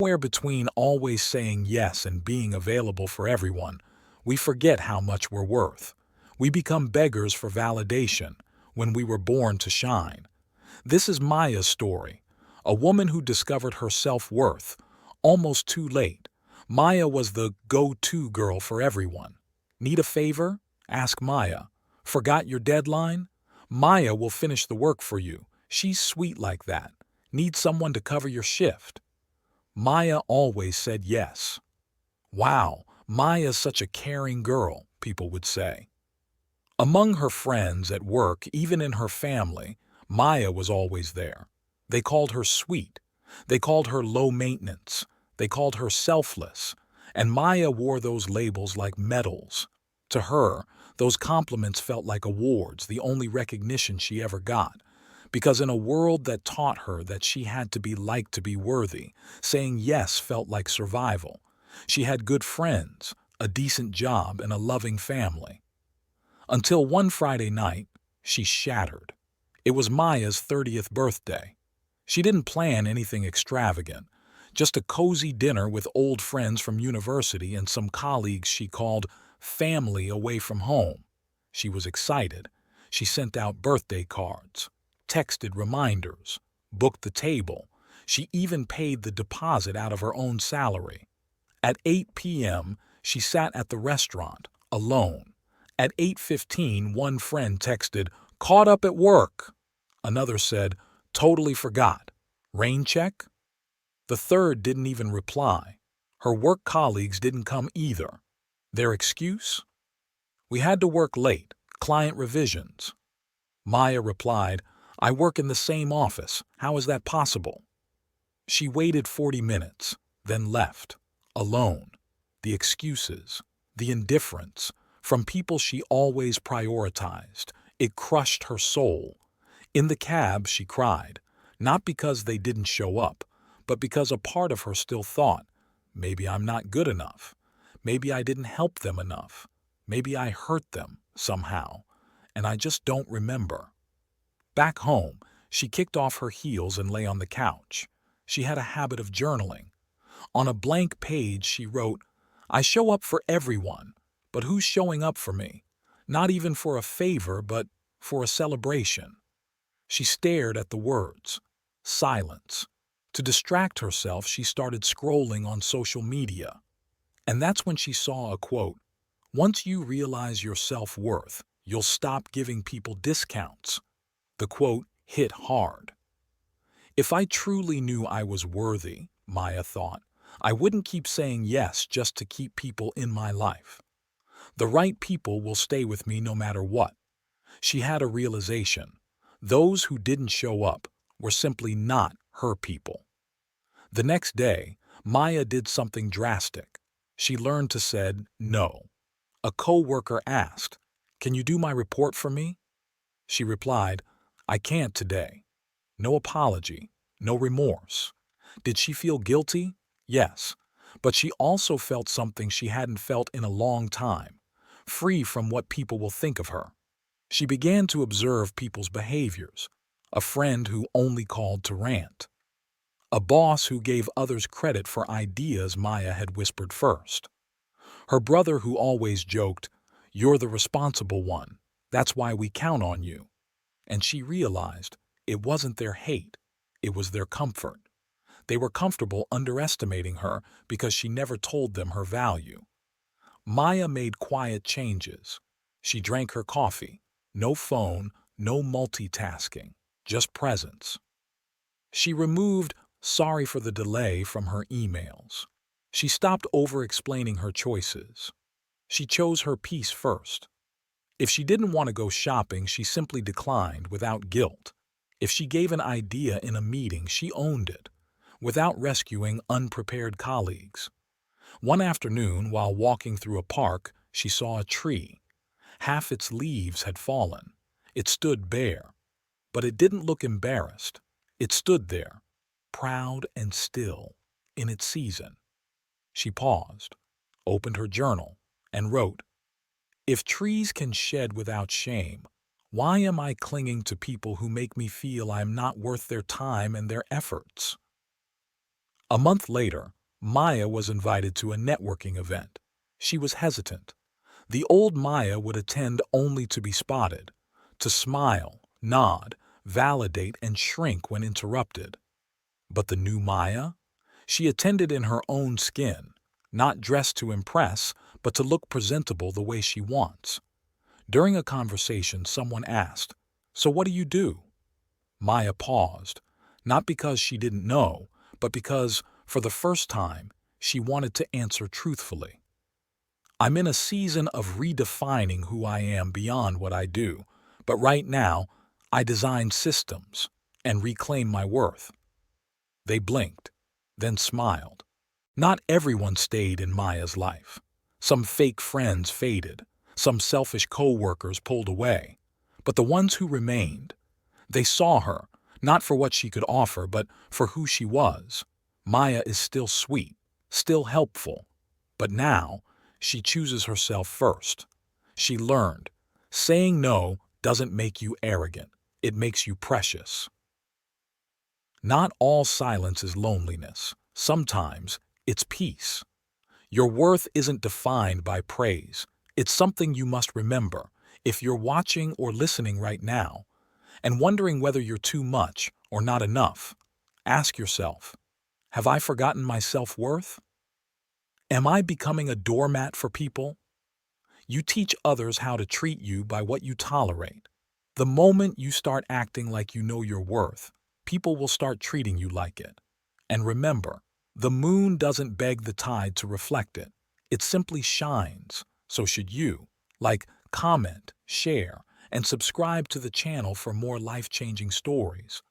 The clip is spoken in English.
Somewhere between always saying yes and being available for everyone, we forget how much we're worth. We become beggars for validation when we were born to shine. This is Maya's story, a woman who discovered her self-worth almost too late. Maya was the go-to girl for everyone. Need a favor? Ask Maya. Forgot your deadline? Maya will finish the work for you. She's sweet like that. Need someone to cover your shift? Maya always said yes. Wow, Maya's such a caring girl, people would say. Among her friends at work, even in her family, Maya was always there. They called her sweet. They called her low maintenance. They called her selfless. And Maya wore those labels like medals. To her, those compliments felt like awards, the only recognition she ever got. Because in a world that taught her that she had to be liked to be worthy, saying yes felt like survival. She had good friends, a decent job, and a loving family. Until one Friday night, she shattered. It was Maya's 30th birthday. She didn't plan anything extravagant, just a cozy dinner with old friends from university and some colleagues she called family away from home. She was excited. She sent out birthday cards, texted reminders, booked the table. She even paid the deposit out of her own salary. At 8 p.m., she sat at the restaurant, alone. At 8:15, one friend texted, "Caught up at work." Another said, "Totally forgot. Rain check?" The third didn't even reply. Her work colleagues didn't come either. Their excuse? "We had to work late. Client revisions." Maya replied, "I work in the same office. How is that possible?" She waited 40 minutes, then left. Alone. The excuses, the indifference, from people she always prioritized. It crushed her soul. In the cab, she cried, not because they didn't show up, but because a part of her still thought, maybe I'm not good enough. Maybe I didn't help them enough. Maybe I hurt them somehow, and I just don't remember. Back home, she kicked off her heels and lay on the couch. She had a habit of journaling. On a blank page, she wrote, "I show up for everyone, but who's showing up for me? Not even for a favor, but for a celebration." She stared at the words. Silence. To distract herself, she started scrolling on social media. And that's when she saw a quote, "Once you realize your self-worth, you'll stop giving people discounts." The quote hit hard. If I truly knew I was worthy, Maya thought, I wouldn't keep saying yes just to keep people in my life. The right people will stay with me no matter what. She had a realization. Those who didn't show up were simply not her people. The next day, Maya did something drastic. She learned to say no. A coworker asked, "Can you do my report for me?" She replied, "I can't today." No apology, no remorse. Did she feel guilty? Yes. But she also felt something she hadn't felt in a long time, free from what people will think of her. She began to observe people's behaviors. A friend who only called to rant. A boss who gave others credit for ideas Maya had whispered first. Her brother who always joked, "You're the responsible one. That's why we count on you." And she realized it wasn't their hate, it was their comfort. They were comfortable underestimating her because she never told them her value. Maya made quiet changes. She drank her coffee. No phone, no multitasking, just presence. She removed "sorry for the delay" from her emails. She stopped over-explaining her choices. She chose her peace first. If she didn't want to go shopping, she simply declined without guilt. If she gave an idea in a meeting, she owned it, without rescuing unprepared colleagues. One afternoon, while walking through a park, she saw a tree. Half its leaves had fallen. It stood bare. But it didn't look embarrassed. It stood there, proud and still, in its season. She paused, opened her journal, and wrote, "If trees can shed without shame, why am I clinging to people who make me feel I am not worth their time and their efforts?" A month later, Maya was invited to a networking event. She was hesitant. The old Maya would attend only to be spotted, to smile, nod, validate, and shrink when interrupted. But the new Maya? She attended in her own skin, not dressed to impress, but to look presentable the way she wants. During a conversation, someone asked, "So what do you do?" Maya paused, not because she didn't know, but because, for the first time, she wanted to answer truthfully. "I'm in a season of redefining who I am beyond what I do, but right now, I design systems and reclaim my worth." They blinked, then smiled. Not everyone stayed in Maya's life. Some fake friends faded, some selfish co-workers pulled away. But the ones who remained, they saw her, not for what she could offer, but for who she was. Maya is still sweet, still helpful. But now, she chooses herself first. She learned, saying no doesn't make you arrogant. It makes you precious. Not all silence is loneliness. Sometimes it's peace. Your worth isn't defined by praise. It's something you must remember. If you're watching or listening right now and wondering whether you're too much or not enough, ask yourself, have I forgotten my self-worth? Am I becoming a doormat for people? You teach others how to treat you by what you tolerate. The moment you start acting like you know your worth, people will start treating you like it. And remember, the moon doesn't beg the tide to reflect it. It simply shines. So should you. Like, comment, share, and subscribe to the channel for more life-changing stories.